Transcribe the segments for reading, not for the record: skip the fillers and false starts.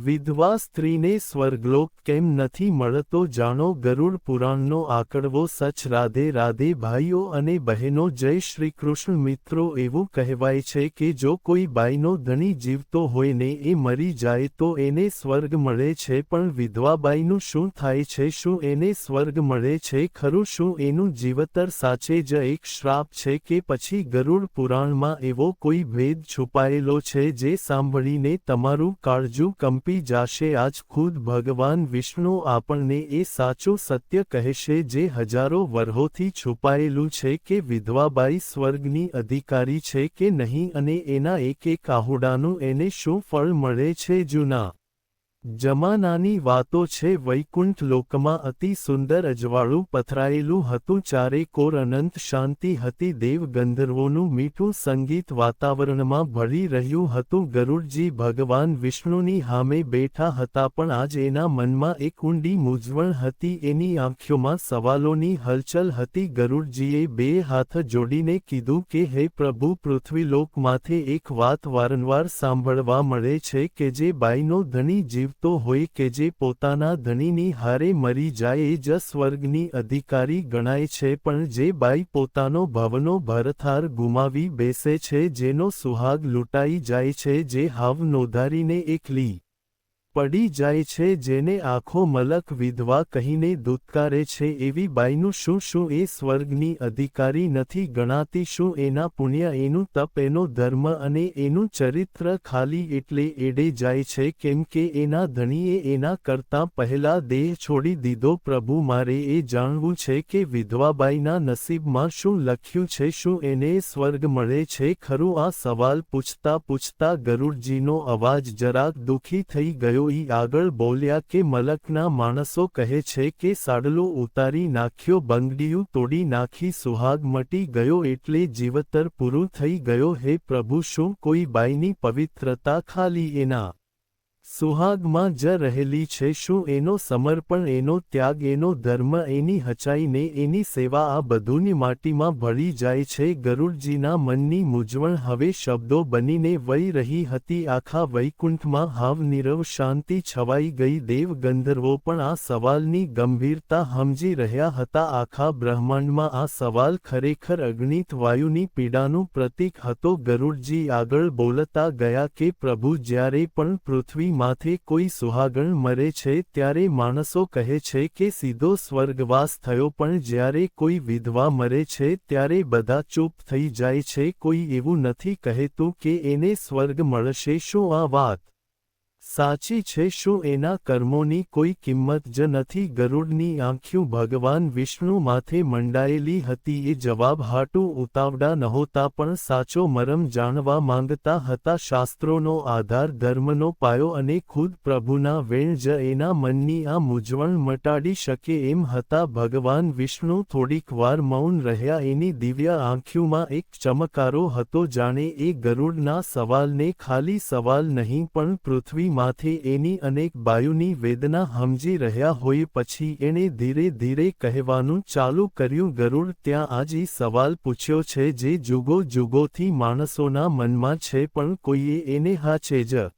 વિધવા સ્ત્રીને સ્વર્ગલોક કેમ નથી મળતો જાણો ગરુડ પુરાણનો આકડવો સચ રાધે રાધે ભાઈઓ અને બહેનો જય શ્રી કૃષ્ણ મિત્રો એવું કહેવાય છે કે જો કોઈ બાઈનો ધણી જીવતો હોય ને એ મરી જાય તો એને સ્વર્ગ મળે છે પણ વિધવા બાઈનું શું થાય છે શું એને સ્વર્ગ મળે છે ખરું શું એનું જીવતર સાચે જ એક શ્રાપ છે કે પછી ગરુડ પુરાણમાં એવો કોઈ ભેદ છુપાયેલો છે જે સાંભળીને તમારું કાળજું કંપી જાશે આજ ખુદ ભગવાન વિષ્ણુ આપણને એ સાચું સત્ય કહેશે જે હજારો વર્ષોથી છુપાયેલું છે કે વિધવાબાઈ સ્વર્ગની અધિકારી છે કે નહીં અને એના એક આહુડાનું એને શું ફળ મળે છે જૂના જમાનાની વાતો છે વૈકુંઠ લોકમાં અતિ સુંદર અજવાળું પથરાયેલું હતું ચારે કોર અનંત શાંતિ હતી દેવ ગંધર્વોનું મીઠું સંગીત વાતાવરણમાં ભળી રહ્યું હતું ગરુડજી ભગવાન વિષ્ણુની સામે બેઠા હતા પણ આજ એના મનમાં એક ઊંડી મૂંઝવણ હતી એની આંખોમાં સવાલોની હલચલ હતી ગરુડજીએ બે હાથ જોડીને કીધું કે હે પ્રભુ પૃથ્વીલોક માથે એક વાત વારંવાર સાંભળવા મળે છે કે જે બાઈનો ધણી જીવ તો હોય કે જે પોતાના ધણીની હારે મરી જાય એ જ સ્વર્ગની અધિકારી ગણાય છે પણ જે બાઈ પોતાનો ભવનો ભરથાર ગુમાવી બેસે છે જેનો સુહાગ લૂંટાઈ જાય છે જે હાવ નોંધારીને એકલી પડી જાય છે જેને આખો મલક વિધવા કહીને દુત્કારે છે એવી બાઈનું શું એ સ્વર્ગની અધિકારી નથી ગણાતી શું એના પુણ્ય એનું તપ એનો ધર્મ અને એનું ચરિત્ર ખાલી એટલે એડે જાય છે કેમ કે એના ધણીએ એના કરતાં પહેલા દેહ છોડી દીધો પ્રભુ મારે એ જાણવું છે કે વિધવાબાઈના નસીબમાં શું લખ્યું છે શું એને સ્વર્ગ મળે છે ખરું આ સવાલ પૂછતા ગરુડજીનો અવાજ જરાક દુઃખી થઈ ગયો આગળ બોલ્યા કે મલકના માણસો કહે છે કે સાડલો ઉતારી નાખ્યો બંગડીયું તોડી નાખી સુહાગ મટી ગયો એટલે જીવતર પૂરું થઈ ગયો હે પ્રભુ શું કોઈ બાઈની પવિત્રતા ખાલી એના સુહાગમાં જ રહેલી છે શું એનો સમર્પણ એનો ત્યાગ એનો ધર્મ એની હચાઈને એની સેવા આ બધુંની માટીમાં ભળી જાય છે ગરુડજીના મનની મૂંઝવણ હવે શબ્દો બનીને વહી રહી હતી આખા વૈકુંઠમાં હાવ નીરવ શાંતિ છવાઈ ગઈ દેવ ગંધર્વો પણ આ સવાલની ગંભીરતા સમજી રહ્યા હતા આખા બ્રહ્માંડમાં આ સવાલ ખરેખર અગણિત વાયુની પીડાનું પ્રતીક હતો ગરુડજી આગળ બોલતા ગયા કે પ્રભુ જ્યારે પણ પૃથ્વી માથે કોઈ સુહાગણ મરે છે ત્યારે માણસો કહે છે કે સીધો સ્વર્ગવાસ થયો પણ જ્યારે કોઈ વિધવા મરે છે ત્યારે બધા ચૂપ થઈ જાય છે કોઈ એવું નથી કહેતું કે એને સ્વર્ગ મળશે શું આ વાત સાચી છે શું એના કર્મોની કોઈ કિંમત જ નથી ગરુડની આંખ્યું ભગવાન વિષ્ણુ માથે મંડાયેલી હતી એ જવાબ હાટું ઉતાવળા નહોતા પણ સાચો મરમ જાણવા માંગતા હતા શાસ્ત્રોનો આધાર ધર્મનો પાયો અને ખુદ પ્રભુના વેણ જ એના મનની આ મૂંઝવણ મટાડી શકે એમ હતા ભગવાન વિષ્ણુ થોડીક વાર મૌન રહ્યા એની દિવ્ય આંખ્યુંમાં એક ચમકારો હતો જાણે એ ગરુડના સવાલને ખાલી સવાલ નહીં પણ પૃથ્વી માથે એની અનેક બાયુની વેદના સમજી રહ્યા હોય પછી એણે ધીરે ધીરે કહેવાનું ચાલુ કર્યું ગરુડ ત્યાં આજ સવાલ પૂછ્યો છે જે જુગો જુગોથી માણસોના મનમાં છે પણ કોઈએ એને હાચે જ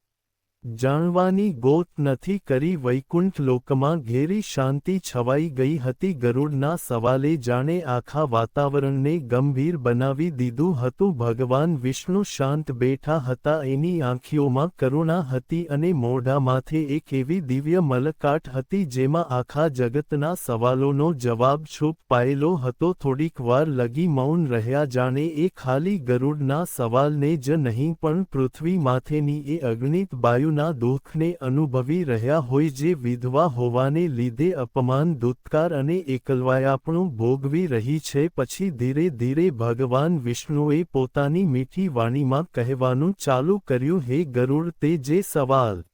જાણવાની ગોત નથી કરી વૈકુંઠ લોકમાં ઘેરી શાંતિ છવાઈ ગઈ હતી ગરુડના સવાલે જાણે આખા વાતાવરણને ગંભીર બનાવી દીધું હતું ભગવાન વિષ્ણુ શાંત બેઠા હતા એની આંખીઓમાં કરુણા હતી અને મોઢા માથે એક એવી દિવ્ય મલકાટ હતી જેમાં આખા જગતના સવાલોનો જવાબ છુપાયેલો હતો થોડીક વાર લગી મૌન રહ્યા જાણે એ ખાલી ગરુડના સવાલને જ નહીં પણ પૃથ્વી માથેની એ અગણિત બાયુ ના દુઃખને અનુભવી રહ્યા હોય જે વિધવા હોવાને લીધે અપમાન દુત્કાર અને એકલવાયાપણું ભોગવી રહી છે પછી ધીરે ધીરે ભગવાન વિષ્ણુએ પોતાની મીઠી વાણીમાં કહેવાનું ચાલુ કર્યું હે ગરુડ તે જે સવાલ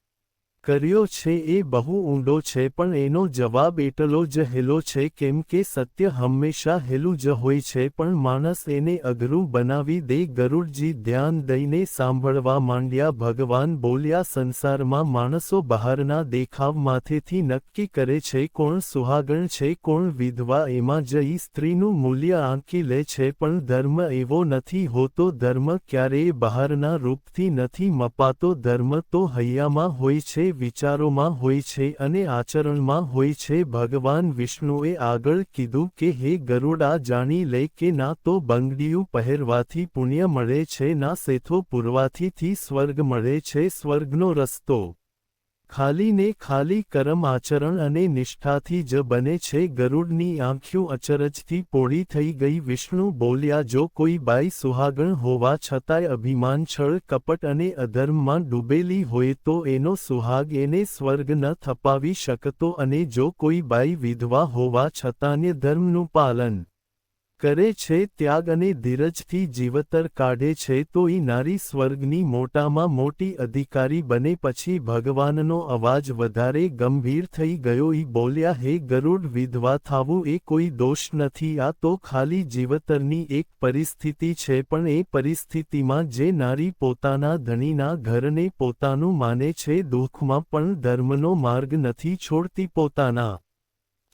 કર્યો છે એ બહુ ઊંડો છે પણ એનો જવાબ એટલો જ હેલો છે કેમ કે સત્ય હંમેશા હેલું જ હોય છે પણ માણસ એને અઘરું બનાવી દે ગરુડજી ધ્યાન દઈને સાંભળવા માંડ્યા ભગવાન બોલ્યા સંસારમાં માણસો બહારના દેખાવમાંથેથી નક્કી કરે છે કોણ સુહાગણ છે કોણ વિધવા એમાં જ સ્ત્રીનું મૂલ્ય આંકી લે છે પણ ધર્મ એવો નથી હોતો ધર્મ ક્યારેય બહારના રૂપથી નથી મપાતો ધર્મ તો હૈયામાં હોય છે વિચારોમાં હોય છે અને આચરણમાં હોય છે. ભગવાન વિષ્ણુએ આગળ કીધું કે હે ગરુડા, જાણી લે કે ના તો બંગડીયું પહેરવાથી પુણ્ય મળે છે, ના સેથો પૂરવાથી સ્વર્ગ મળે છે. સ્વર્ગનો રસ્તો ખાલી ને ખાલી કર્મ, આચરણ અને નિષ્ઠાથી જ બને છે. ગરુડની આંખ્યું અચરજથી પોળી થઈ ગઈ. વિષ્ણુ બોલ્યા, જો કોઈ બાઈ સુહાગણ હોવા છતાંય અભિમાન, છળ, કપટ અને અધર્મમાં ડૂબેલી હોય તો એનો સુહાગ એને સ્વર્ગ ન થપાવી શકતો, અને જો કોઈ બાઈ વિધવા હોવા છતાંય ધર્મનું પાલન કરે છે, ત્યાગ અને ધીરજથી જીવતર કાઢે છે, તો ઈ નારી સ્વર્ગની મોટામાં મોટી અધિકારી બને. પછી ભગવાનનો અવાજ વધારે ગંભીર થઈ ગયો. ઈ બોલ્યા, હે ગરુડ, વિધવા થાવું એ કોઈ દોષ નથી. આ તો ખાલી જીવતરની એક પરિસ્થિતિ છે. પણ એ પરિસ્થિતિમાં જે નારી પોતાના ધણીના ઘરને પોતાનું માને છે, દુઃખમાં પણ ધર્મનો માર્ગ નથી છોડતી, પોતાના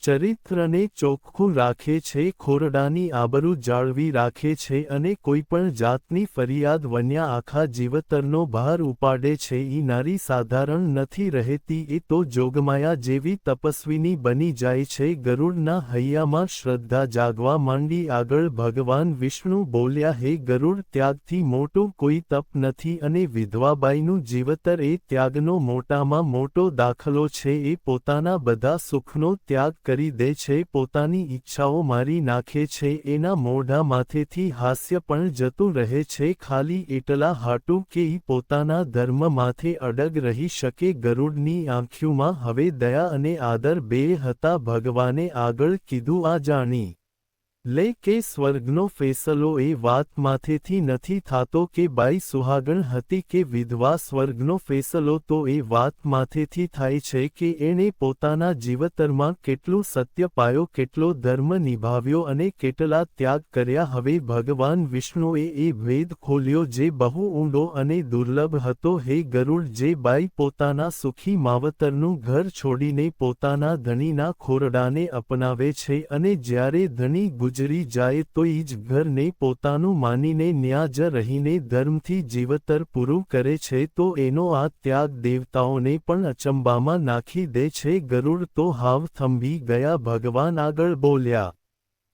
ચરિત્રને ચોખ્ખું રાખે છે, ખોરડાની આબરૂ જાળવી રાખે છે અને કોઈપણ જાતની ફરિયાદ વન્યા આખા જીવતરનો ભાર ઉપાડે છે, ઈ નારી સાધારણ નથી રહેતી. એ તો જોગમાયા જેવી તપસ્વીની બની જાય છે. ગરુડના હૈયામાં શ્રદ્ધા જાગવા માંડી. આગળ ભગવાન વિષ્ણુ બોલ્યા, હે ગરુડ, ત્યાગથી મોટું કોઈ તપ નથી અને વિધવાબાઈનું જીવતર એ ત્યાગનો મોટામાં મોટો દાખલો છે. એ પોતાના બધા સુખનો ત્યાગ કરી દે છે, પોતાની ઈચ્છાઓ મારી નાખે છે, એના મોઢા માથેથી હાસ્ય પણ જતું રહે છે, ખાલી એટલા હાટું કે ઈ પોતાના ધર્મ માથે અડગ રહી શકે. ગરુડની આંખ્યુંમાં હવે દયા અને આદર બેય હતા. ભગવાને આગળ કીધું, આ જાણી લે કે સ્વર્ગનો ફેસલો એ વાત માથેથી નથી થાતો કે બાઈ સુહાગણ હતી કે વિધવા. સ્વર્ગનો ફેસલો તો એ વાત માથેથી થાય છે કે એણે પોતાના જીવતરમાં કેટલું સત્ય પાયો, કેટલો ધર્મ નિભાવ્યો અને કેટલા ત્યાગ કર્યા. હવે ભગવાન વિષ્ણુએ એ ભેદ ખોલ્યો જે બહુ ઊંડો અને દુર્લભ હતો. હે ગરુડ, જે બાઈ પોતાના સુખી માવતરનું ઘર છોડીને પોતાના ધણીના ખોરડાને અપનાવે છે અને જ્યારે ધણી ગુજરી જાય તો ઈ જ ઘરને પોતાનું માનીને ન્યા જ રહીને ધર્મથી જીવતર પૂરું કરે છે, તો એનો આ ત્યાગ દેવતાઓને પણ અચંબામાં નાખી દે છે. ગરુડ તો હાવ થંભી ગયા. ભગવાન આગળ બોલ્યા,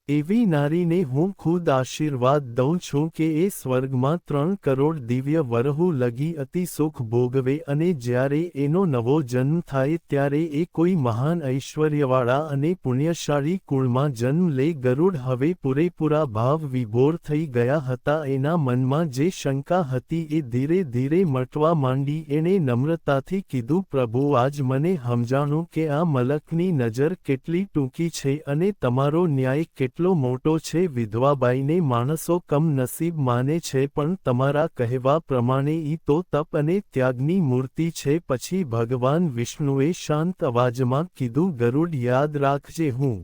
એવી નારીને હું ખુદ આશીર્વાદ દઉં છું કે એ સ્વર્ગમાં 3 કરોડ દિવ્ય વરહુ લગી અતિ સુખ ભોગવે અને જ્યારે એનો નવો જન્મ થાય ત્યારે એ કોઈ મહાન ઐશ્વર્યવાળા અને પુણ્યશાળી કુળમાં જન્મ લે. ગરુડ હવે પૂરેપૂરા ભાવ વિભોર થઈ ગયા હતા. એના મનમાં જે શંકા હતી એ ધીરે ધીરે મટવા માંડી. એણે નમ્રતાથી કીધું, પ્રભુ, આજ મને સમજાણું કે આ મલકની નજર કેટલી ટૂંકી છે અને તમારો ન્યાય કેટલો મોટો છે. વિધવાબાઈને માણસો કમનસીબ માને છે, પણ તમારા કહેવા પ્રમાણે ઈ તો તપ અને ત્યાગની મૂર્તિ છે. પછી ભગવાન વિષ્ણુએ શાંત અવાજમાં કીધું, ગરુડ, યાદ રાખજે, હું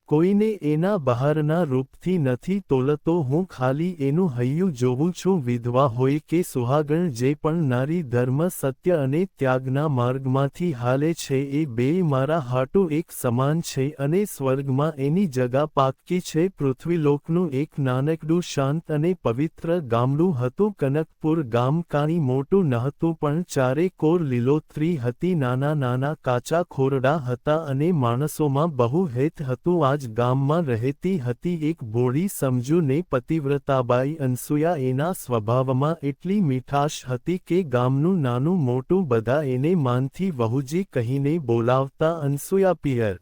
કોઈને એના બહારના રૂપથી નથી તોલતો, હું ખાલી એનું હૈયું જોઉં છું. વિધવા હોય કે સુહાગણ, જે પણ નારી ધર્મ, સત્ય અને ત્યાગના માર્ગમાંથી હાલે છે એ બેય મારા હાટું એક સમાન છે અને સ્વર્ગમાં એની જગા પાક્કી છે. પૃથ્વીલોકનું એક નાનકડું શાંત અને પવિત્ર ગામડું હતું. કનકપુર ગામ કાંઈ મોટું નહોતું, પણ ચારે કોર લીલોતરી હતી. નાના નાના કાચા ખોરડા હતા અને માણસોમાં બહુ હેત હતું. આજ ગામમાં રહેતી હતી એક ભોળી સમજુ ને પતિવ્રતાબાઈ અનસુયા. એના સ્વભાવમાં એટલી મીઠાશ હતી કે ગામનું નાનું મોટું બધા એને માનથી વહુજી કહીને બોલાવતા. અનસુયા પિયર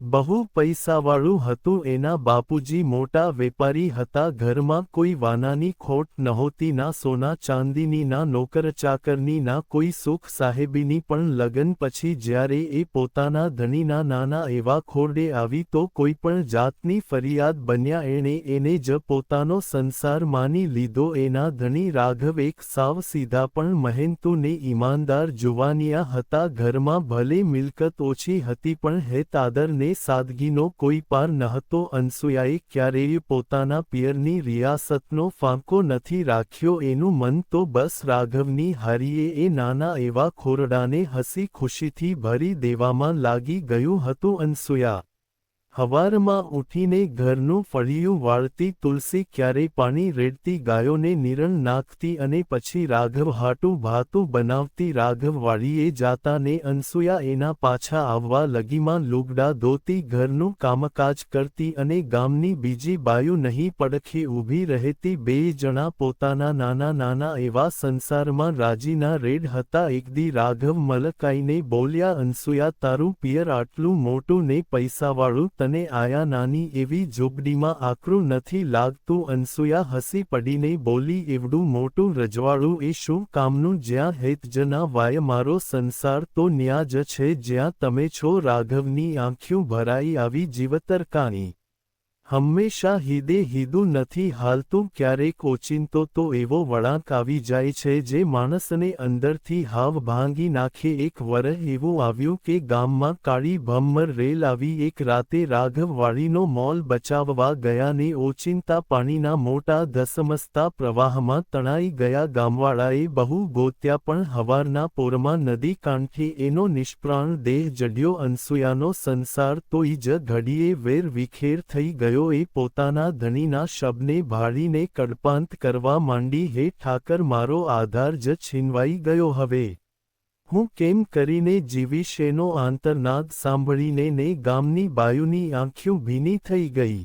બહુ પૈસાવાળું હતું. એના બાપુજી મોટા વેપારી હતા. ઘરમાં કોઈ વાનાની ખોટ નહોતી, ના સોના ચાંદીની, ના નોકર ચાકરની, ના કોઈ સુખ સાહેબીની. પણ લગ્ન પછી જ્યારે એ પોતાના ધણીના નાના એવા ખોરડે આવી તો કોઈ પણ જાતની ફરિયાદ બન્યા એણે એને જ પોતાનો સંસાર માની લીધો. એના ધણી રાઘવ એક સાવ સીધા પણ મહેનતુ ને ઈમાનદાર જુવાનિયા હતા. ઘરમાં ભલે મિલકત ઓછી હતી પણ હેત આદર ને સાદગીનો કોઈ પાર નહતો. અનસુયાએ ક્યારેય પોતાના પિયરની રિયાસતનો ફાંકો નથી રાખ્યો. એનું મન તો બસ રાઘવની હારીએ એ નાના એવા ખોરડાને હસી ખુશીથી ભરી દેવામાં લાગી ગયું હતું. અનસુયા હવારમાં ઊઠીને ઘરનું ફળિયું વાળતી તુલસી, ક્યારે પાણી રેડતી ગાયોને નિરણ નાખતી અને પછી રાઘવ હાટું ભાતું બનાવતી. રાઘવ વાડીએ જાતા ને અનસૂયા એના પાછા આવવા લગીમાં લુગડા ધોતી, ઘરનું કામકાજ કરતી અને ગામની બીજી બાયું નહીં પડખે ઊભી રહેતી. બે જણા પોતાના નાના નાના એવા સંસારમાં રાજીના રેડ હતા. એકદી રાઘવ મલકાઈને બોલ્યા, અનસૂયા, તારું પિયર આટલું મોટું ને પૈસાવાળું, તને આયા નાની એવી ઝૂંપડીમાં આકરું નથી લાગતું? અનસૂયા હસી પડીને બોલી, એવડું મોટું રજવાડું એ શું કામનું? જ્યાં હેત જ ના વાય મારો સંસાર તો ન્યા જ છે જ્યાં તમે છો. રાઘવની આંખ્યું ભરાઈ આવી. જીવતરકાની હંમેશા હિદે હિદું નથી હાલતું. ક્યારેક ઓચિંતો તો એવો વળાંક આવી જાય છે જે માણસને અંદરથી હાવ ભાંગી નાખે. એક વરહ એવું આવ્યું કે ગામમાં કાળી ભમ્મર રેલ આવી. એક રાતે રાઘવ વાડીનો મોલ બચાવવા ગયા ને ઓચિંતા પાણીના મોટા ધસમસતા પ્રવાહમાં તણાઈ ગયા. ગામવાળાએ બહુ ગોત્યા પણ હવારના પોરમાં નદી કાંઠે એનો નિષ્પ્રાણ દેહ જડ્યો. અનસૂયાનો સંસાર તો ઈ જ ઘડીએ વેર વિખેર થઈ ગયો. એ પોતાના ધણીના શબને ભાળીને કડપાંત કરવા માંડી. હે ઠાકર, મારો આધાર જ છીનવાઈ ગયો. હવે હું કેમ કરીને જીવીશ? એનો આંતરનાદ સાંભળીને ને ગામની બાયુની આંખ્યું ભીની થઈ ગઈ.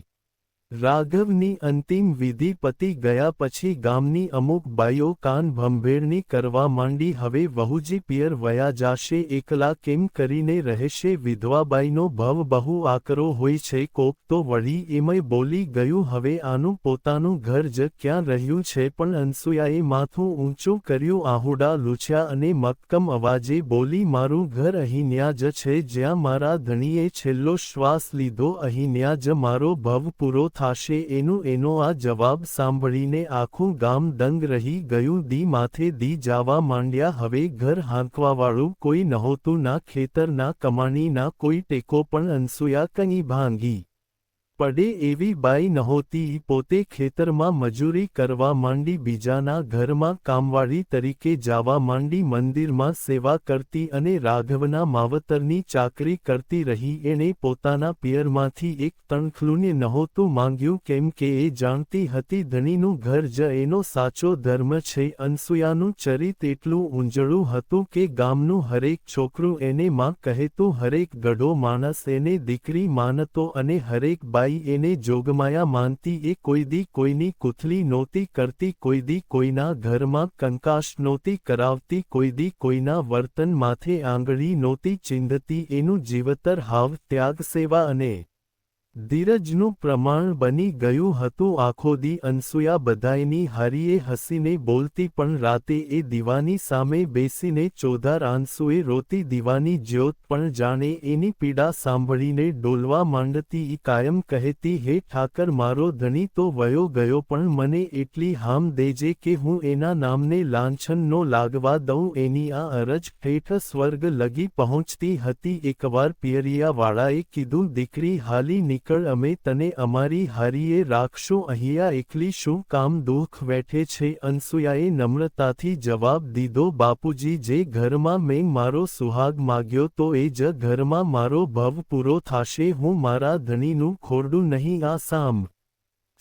રાઘવની અંતિમ વિધિ પતી ગયા પછી ગામની અમુક બાઈઓ કાન ભંભેરણી કરવા માંડી. હવે વહુજી પિયર વયા જાશે, એકલા કેમ કરીને રહેશે? વિધવાબાઈનો ભવ બહુ આકરો હોય છે. કોક તો વળી એમય બોલી ગયું, હવે આનું પોતાનું ઘર જ ક્યાં રહ્યું છે? પણ અનસૂયાએ માથું ઊંચું કર્યું, આહુડા લૂછ્યા અને મક્કમ અવાજે બોલી, મારું ઘર અહીં ન્યા જ છે જ્યાં મારા ધણીએ છેલ્લો શ્વાસ લીધો. અહીં ન્યા જ મારો ભવ પૂરો થાશે. એનો આ જવાબ સાંભળીને આખું ગામ દંગ રહી ગયું. દી માથે દી જાવા માંડ્યા. હવે ઘર હાંકવાવાળું કોઈ નહોતું, ના ખેતર, ના કમાણી, ના કોઈ ટેકો. પણ અનસૂયા કંઈ ભાંગી પડે એવી બાઈ નહોતી. પોતે ખેતરમાં મજૂરી કરવા માંડી, બીજાના ઘરમાં કામવાળી તરીકે જાવા માંડી, મંદિરમાં સેવા કરતી અને રાઘવના માવતરની ચાકરી કરતી રહી. એણે પોતાના પિયરમાંથી એક તણખલું નહોતું માંગ્યું, કેમ કે એ જાણતી હતી ધણીનું ઘર જ એનો સાચો ધર્મ છે. અનસૂયાનું ચરિત એટલું ઊંજળું હતું કે ગામનું હરેક છોકરું એને માં કહેતું, હરેક ગઢો માણસ એને દીકરી માનતો અને હરેક બાઈ એને જોગમાયા માનતી. એ કોઈદી કોઈની કુથલી નહોતી કરતી, કોઈદી કોઈના ઘરમાં કંકાશ નહોતી કરાવતી, કોઈદી કોઈના વર્તન માથે આંગળી નહોતી ચીંધતી. એનું જીવતર હાવ ત્યાગ, સેવા અને ધીરજનું પ્રમાણ બની ગયું હતું. આખો દી અનસૂયા બધાયની હારીએ હસીને બોલતી, પણ રાતે એ દીવાની સામે બેસીને ચોધાર આંસુએ રોતી. દીવાની જ્યોત પણ જાણે એની પીડા સાંભળીને ડોલવા માંડતી. ઈ કાયમ કહેતી, હે ઠાકર, મારો ધણી તો વયો ગયો, પણ મને એટલી હામ દેજે કે હું એના નામને લાંછન નો લાગવા દઉં. એની આ અરજ ઠેઠ સ્વર્ગ લગી પહોંચતી હતી. એકવાર પિયરિયાવાળાએ કીધું, દીકરી હાલી નીકળ, અમે તને અમારી હારીએ રાખશું. અહીંયા એકલી શું કામ દુઃખ વેઠે છે? અનસૂયાએ નમ્રતાથી જવાબ દીધો, બાપુજી, જે ઘરમાં મેં મારો સુહાગ માગ્યો તો એ જ ઘરમાં મારો ભવ પૂરો થાશે. હું મારા ધણીનું ખોરડું નહીં. આ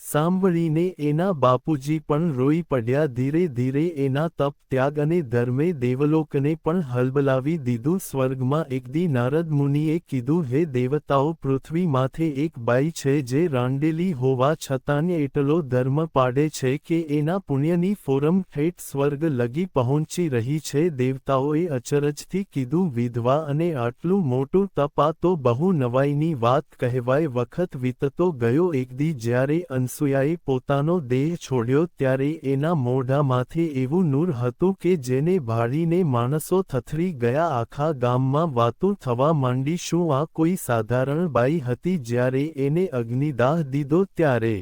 સાંભળીને એના બાપુજી પણ રોઈ પડ્યા. ધીરે ધીરે એના તપ, ત્યાગ અને ધર્મે દેવલોકને પણ હલબલાવી દીધું. સ્વર્ગમાં એકદી નારદ મુનિએ કીધું, હે દેવતાઓ, પૃથ્વી માથે એક બાઈ છે જે રાંડેલી હોવા છતાં એટલો ધર્મ પાડે છે કે એના પુણ્યની ફોરમ ઠેઠ સ્વર્ગ લગી પહોંચી રહી છે. દેવતાઓએ અચરજથી કીધું, વિધવા અને આટલું મોટું તપ, આ તો બહુ નવાઈની વાત કહેવાય. વખત વીતતો ગયો. એકદી જ્યારે અનસૂયાએ પોતાનો દેહ છોડ્યો ત્યારે એના મોઢામાંથી એવું નૂર હતું કે જેને ભાળીને માણસો થથરી ગયા. આખા ગામમાં વાતું થવા માંડી, શું આ કોઈ સાધારણ બાઈ હતી? જ્યારે એને અગ્નિદાહ દીધો ત્યારે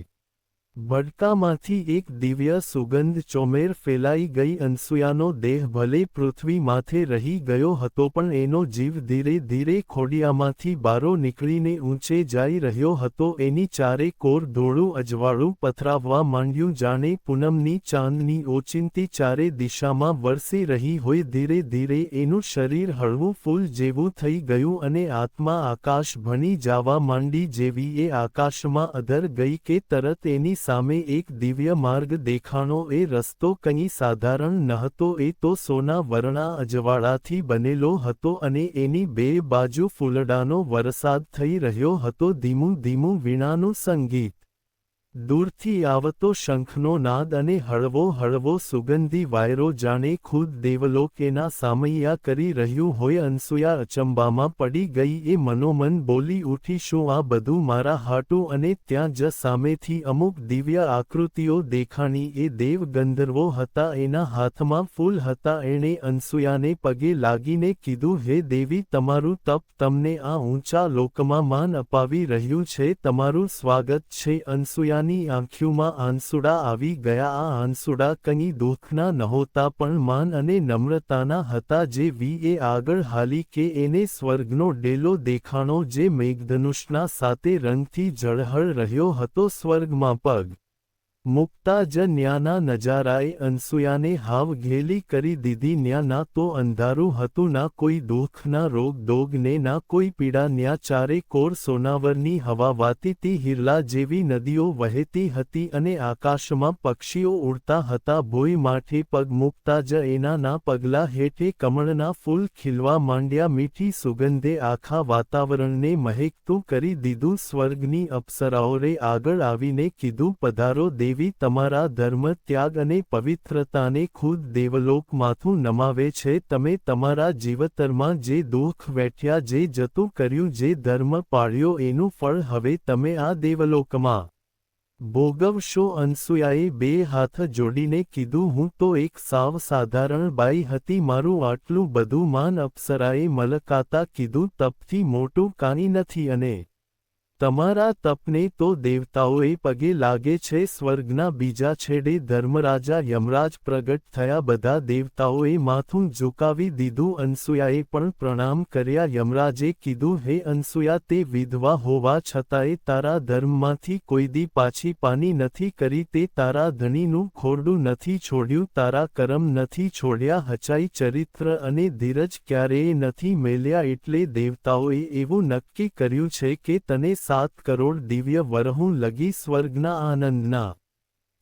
બડકામાંથી એક દિવ્ય સુગંધ ચોમેર ફેલાઈ ગઈ. અનસૂયાનો દેહ ભલે પૃથ્વી માથે રહી ગયો હતો પણ એનો જીવ ધીરે ધીરે ખોડિયામાંથી બારો નીકળીને ઊંચે જઈ રહ્યો હતો. એની ચારે કોર ધોળું અજવાળું પથરાવવા માંડ્યું, જાણે પૂનમની ચાંદની ઓચિંતી ચારે દિશામાં વરસી રહી હોય. ધીરે ધીરે એનું શરીર હળવું ફૂલ જેવું થઈ ગયું અને આત્મા આકાશ ભણી જવા માંડી. જેવી એ આકાશમાં અધર ગઈ કે તરત એની સામે એક દિવ્ય માર્ગ દેખાણો. એ રસ્તો કંઈ સાધારણ નહોતો, એ તો સોના વરણા અજવાળાથી બનેલો હતો અને એની બે બાજુ ફૂલડાનો વરસાદ થઈ રહ્યો હતો. ધીમું ધીમું વીણાનું સંગીત, દૂરથી આવતો શંખનો નાદ અને હળવો હળવો સુગંધી વાયરો, જાણે ખુદ દેવલોક એના સામૈયા કરી રહ્યું હોય. અનસૂયા અચંબામાં પડી ગઈ. એ મનોમન બોલી ઉઠી, શું આ બધું મારા હાટું? અને ત્યાં જ સામેથી અમુક દિવ્ય આકૃતિઓ દેખાણી. એ દેવ ગંધર્વો હતા, એના હાથમાં ફૂલ હતા. એણે અનસૂયાને પગે લાગીને કીધું, હે દેવી, તમારું તપ તમને આ ઊંચા લોકમાં માન અપાવી રહ્યું છે, તમારું સ્વાગત છે. અનસૂયા ની આંખોમાં આંસુડા આવી ગયા. આ આંસુડા કંઈ દુઃખના નહોતા પણ માન અને નમ્રતાના હતા. જે વી આગળ હાલી કે એને સ્વર્ગનો ડેલો દેખાણો, જે મેઘધનુષના સાતે રંગથી ઝળહળ રહ્યો હતો. સ્વર્ગમાં પગ મુકતા જ ન્યાના નજારાએ અનસૂયાને હાવ ઘેલી કરી દીધી. ન્યા ના તો અંધારું હતું, ના કોઈ દુઃખ, ના રોગ દોગ ને ના કોઈ પીડા. ન્યા ચારે કોર સોનાવરની હવા વાતીતી, હિરલા જેવી નદીઓ વહેતી હતી અને આકાશમાં પક્ષીઓ ઉડતા હતા. ભોંય માથે પગ મૂકતા જ એના ના પગલા હેઠે કમળના ફૂલ ખીલવા માંડ્યા. મીઠી સુગંધે આખા વાતાવરણને મહેકતું કરી દીધું. સ્વર્ગની અપ્સરાઓએ આગળ આવીને કીધું, પધારો દેવી, તમારા ધર્મ ત્યાગ અને પવિત્રતાને ખુદ દેવલોકમાંથી નમાવે છે. તમે તમારા જીવતરમાં જે દુઃખ વેઠ્યા, જે જતું કર્યું, જે ધર્મ પાળ્યો, એનું ફળ હવે તમે આ દેવલોકમાં ભોગવશો. અનસૂયાએ બે હાથ જોડીને કીધું, હું તો એક સાવ સાધારણ બાઈ હતી, મારું આટલું બધું માન અપ્સરાએ મલકાતા કીધું, તપથી મોટું કાંઈ નથી અને તમારા તપને તો દેવતાઓએ પગે લાગે છે. સ્વર્ગના બીજા છેડે ધર્મરાજા યમરાજ પ્રગટ થયા. બધા દેવતાઓએ માથું ઝુકાવી દીધું. અનસૂયાએ પણ પ્રણામ કર્યા. યમરાજે કીધું, હે અનસૂયા, તે વિધવા હોવા છતાંય તારા ધર્મમાંથી કોઈ દી પાછી પાની નથી કરી. તે તારા ધણીનું ખોરડું નથી છોડ્યું, તારા કરમ નથી છોડ્યા, હચાઈ, ચરિત્ર અને ધીરજ ક્યારેય નથી મેલ્યા. એટલે દેવતાઓએ એવું નક્કી કર્યું છે કે તને 7 કરોડ દિવ્ય વરહું લગી સ્વર્ગના આનંદના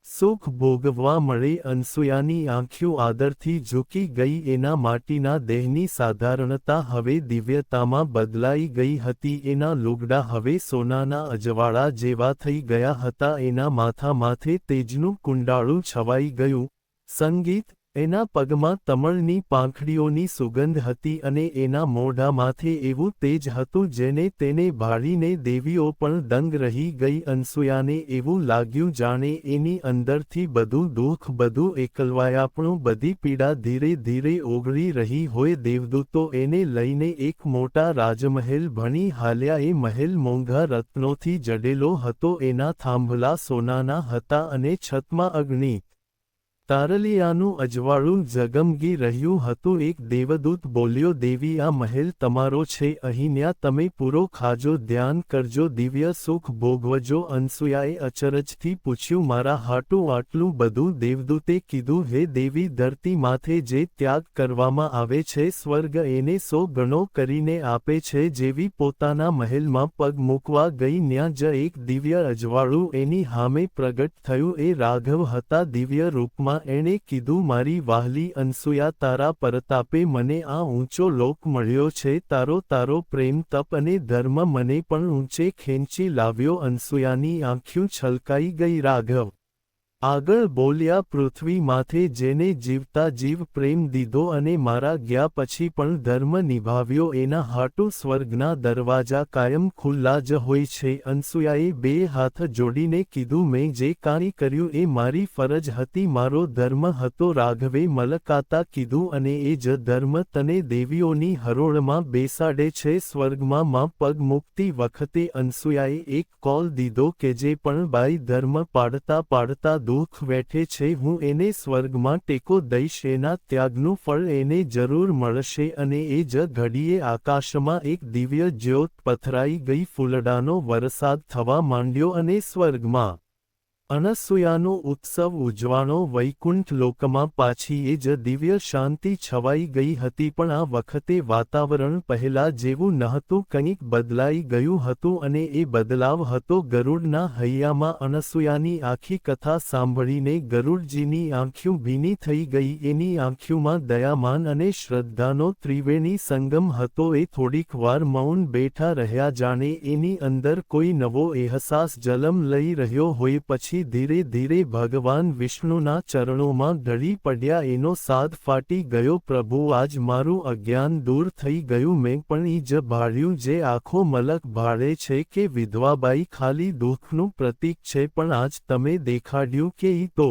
સુખ ભોગવવા મળે. અનસૂયાની આંખો આદરથી ઝૂકી ગઈ. એના માટીના દેહની સાધારણતા હવે દિવ્યતામાં બદલાઈ ગઈ હતી. એના લુગડા હવે સોનાના અજવાળા જેવા થઈ ગયા હતા. એના માથા માથે તેજનું કુંડાળું છવાઈ ગયું. સંગીત, એના પગમાં તમળની પાંખડીઓની સુગંધ હતી અને એના મોઢા માથે એવું તેજ હતું જેને તેને ભાળીને દેવીઓ પણ દંગ રહી ગઈ. અનસૂયાને એવું લાગ્યું જાણે એની અંદરથી બધું દુઃખ, બધું એકલવાયાપણું, બધી પીડા ધીરે ધીરે ઓગળી રહી હોય. દેવદૂતો એને લઈને એક મોટા રાજમહેલ ભણી હાલ્યા. એ મહેલ મોંઘા રત્નોથી જડેલો હતો. એના થાંભલા સોનાના હતા અને છતમાં અગ્નિ તારલિયાનું અજવાળું ઝગમગી રહ્યું હતું. એક દેવદૂત બોલ્યો, દેવી, આ મહેલ તમારો છે, અહીંયા તમે પૂરો ખાજો, ધ્યાન કરજો, દિવ્ય સુખ ભોગવજો. અનસૂયાએ અચરજથી પૂછ્યું, મારા હાટું આટલું બધું? દેવદૂતે કીધું, હે દેવી, ધરતી માથે જે ત્યાગ કરવામાં આવે છે, સ્વર્ગ એને 100 ગણો કરીને આપે છે. જેવી પોતાના મહેલમાં પગ મૂકવા ગઈ, ન્યા જ એક દિવ્ય અજવાળું એની સામે પ્રગટ થયું. એ રાઘવ હતા. દિવ્ય રૂપમાં એણે કીધું, મારી વહાલી અનસૂયા, તારા પરતાપે મને આ ઊંચો લોક મળ્યો છે. તારો પ્રેમ, તપ અને ધર્મ મને પણ ઊંચે ખેંચી લાવ્યો. અનસૂયાની આંખો છલકાઈ ગઈ. રાઘવ આગળ બોલ્યા, પૃથ્વી માથે જેને જીવતા જીવ પ્રેમ દીધો અને મારા ગયા પછી પણ ધર્મ નિભાવ્યો એના હાટુ સ્વર્ગના દરવાજા કાયમ ખુલ્લા જ હોય છે. અનસૂયાએ બે હાથ જોડીને કીધું, મેં જે કાંઈ કર્યું એ મારી ફરજ હતી, મારો ધર્મ હતો. રાઘવે મલકાતા કીધું, અને એ જ ધર્મ તને દેવીઓની હરોળમાં બેસાડે છે સ્વર્ગમાં. માં પગ મૂકતી વખતે અનસૂયાએ એક કોલ દીધો કે જે પણ બાઈ ધર્મ પાડતા પાડતા દુઃખ વેઠે છે, હું એને સ્વર્ગમાં ટેકો દઈશ. એના ત્યાગનું ફળ એને જરૂર મળશે. અને એ જ ઘડીએ આકાશમાં એક દિવ્ય જ્યોત પથરાઈ ગઈ, ફૂલડાનો વરસાદ થવા માંડ્યો અને સ્વર્ગમાં અનસૂયાનો ઉત્સવ ઉજવાણો. વૈકુંઠ લોકમાં પાછી એ જ દિવ્ય શાંતિ છવાઈ ગઈ હતી. પણ આ વખતે વાતાવરણ પહેલા જેવું નહોતું, કંઈક બદલાઈ ગયું હતું. અને એ બદલાવ હતો ગરુડના હૈયામાં. અનસૂયાની આખી કથા સાંભળીને ગરુડજીની આંખ્યું ભીની થઈ ગઈ. એની આંખ્યુંમાં દયામાન અને શ્રદ્ધાનો ત્રિવેણી સંગમ હતો. એ થોડીક વાર મૌન બેઠા રહ્યા, જાણે એની અંદર કોઈ નવો અહેસાસ જન્મ લઈ રહ્યો હોય. પછી ધીરે ધીરે ભગવાન વિષ્ણુના ચરણોમાં ઢળી પડ્યા. એનો સાદ ફાટી ગયો, પ્રભુ આજ મારું અજ્ઞાન દૂર થઈ ગયું. મેં પણ ઈ જ ભાળ્યું જે આખો મલક ભાળે છે કે વિધવાબાઈ ખાલી દુઃખનું પ્રતીક છે, પણ આજ તમે દેખાડ્યું કે ઈ તો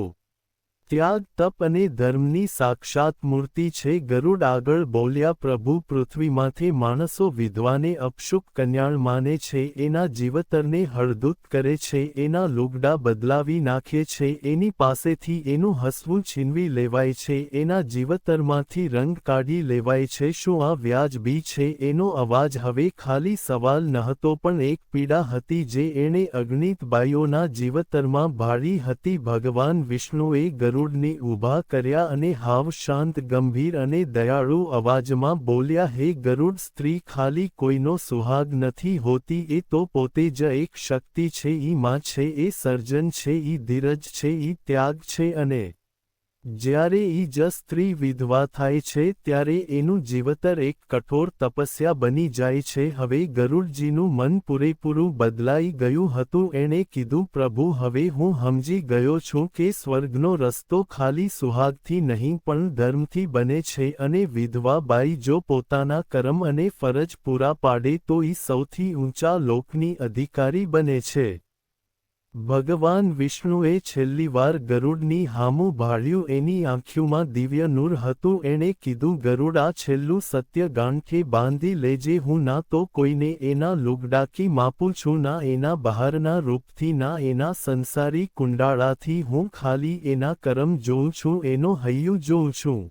ત્યાગ, તપ અને ધર્મની સાક્ષાત મૂર્તિ છે. ગરુડ આગળ બોલ્યા, પ્રભુ પૃથ્વીમાંથી માણસો વિધવાને અપશુક કન્યાળ માને છે, એના જીવતરને હળદૂત કરે છે, એના લુગડા બદલાવી નાખે છે, એની પાસેથી એનું હસવું છીનવી લેવાય છે, એના જીવતરમાંથી રંગ કાઢી લેવાય છે. શું આ વ્યાજબી છે? એનો અવાજ હવે ખાલી સવાલ નહોતો, પણ એક પીડા હતી જે એણે અગણિત બાઈઓના જીવતરમાં ભાળી હતી. ભગવાન વિષ્ણુએ ગરુડને ઊભા કર્યા અને હાવ શાંત, ગંભીર અને દયાળુ અવાજમાં બોલ્યા, હે ગરુડ, સ્ત્રી ખાલી કોઈનો સુહાગ નથી હોતી, એ તો પોતે જ એક શક્તિ છે. ઈ માં છે, એ સર્જન છે, ઈ ધીરજ છે, ઈ ત્યાગ છે. અને જ્યારે ઈ જ સ્ત્રી વિધવા થાય છે ત્યારે એનું જીવતર એક કઠોર તપસ્યા બની જાય છે. હવે ગરુડજીનું મન પૂરેપૂરું બદલાઈ ગયું હતું. એણે કીધું, પ્રભુ, હવે હું સમજી ગયો છું કે સ્વર્ગનો રસ્તો ખાલી સુહાગથી નહીં પણ ધર્મથી બને છે. અને વિધવા બાઈ જો પોતાના કર્મ અને ફરજ પૂરા પાડે તો ઈ સૌથી ઊંચા લોકની અધિકારી બને છે. ભગવાન વિષ્ણુએ છેલ્લી વાર ગરુડની હામું ભાળ્યું. એની આંખ્યુંમાં દિવ્ય નૂર હતું. એણે કીધું, ગરુડ, આ છેલ્લું સત્ય ગાંઠે બાંધી લેજે. હું ના તો કોઈને એના લુગડાથી માપું છું, ના એના બહારના રૂપથી, ના એના સંસારી કુંડાળાથી. હું ખાલી એના કરમ જોઉં છું, એનો હૈયું જોઉં છું,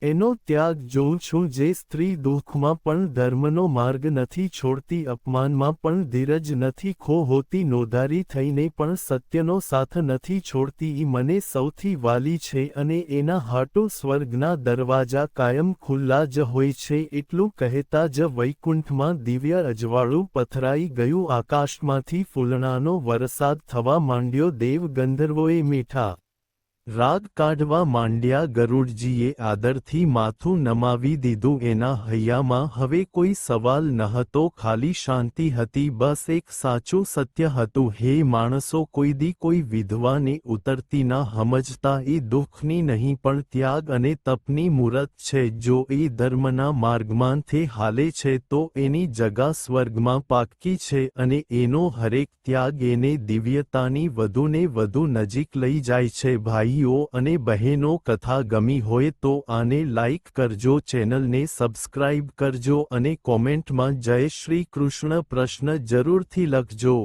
એનો ત્યાગ જોઉં છું. જે સ્ત્રી દુઃખમાં પણ ધર્મનો માર્ગ નથી છોડતી, અપમાનમાં પણ ધીરજ નથી ખો હોતી, નોધારી થઈને પણ સત્યનો સાથ નથી છોડતી, ઈ મને સૌથી વાલી છે. અને એના હાટુ સ્વર્ગના દરવાજા કાયમ ખુલ્લા જ હોય છે. એટલું કહેતા જ વૈકુંઠમાં દિવ્ય અજવાળું પથરાઈ ગયું. આકાશમાંથી ફૂલણાનો વરસાદ થવા માંડ્યો. દેવ ગંધર્વોએ મીઠા રાગ કાઢવા માંડ્યા. ગરુડજીએ આદરથી માથું નમાવી દીધું. એના હૈયામાં હવે કોઈ સવાલ નહતો, ખાલી શાંતિ હતી. બસ એક સાચું સત્ય હતું, હે માણસો, કોઈ દી કોઈ વિધવાને ઉતરતી ના સમજતા. એ દુઃખની નહીં પણ ત્યાગ અને તપની મૂરત છે. જો એ ધર્મના માર્ગમાંથી હાલે છે તો એની જગા સ્વર્ગમાં પાક્કી છે. અને એનો હરેક ત્યાગ એને દિવ્યતાની વધુને વધુ નજીક લઈ જાય છે. ભાઈઓ અને બહેનો, કથા ગમી હોય તો આને લાઈક કરજો, ચેનલને સબસ્ક્રાઇબ કરજો અને કોમેન્ટમાં જય શ્રી કૃષ્ણ પ્રશ્ન જરૂરથી લખજો.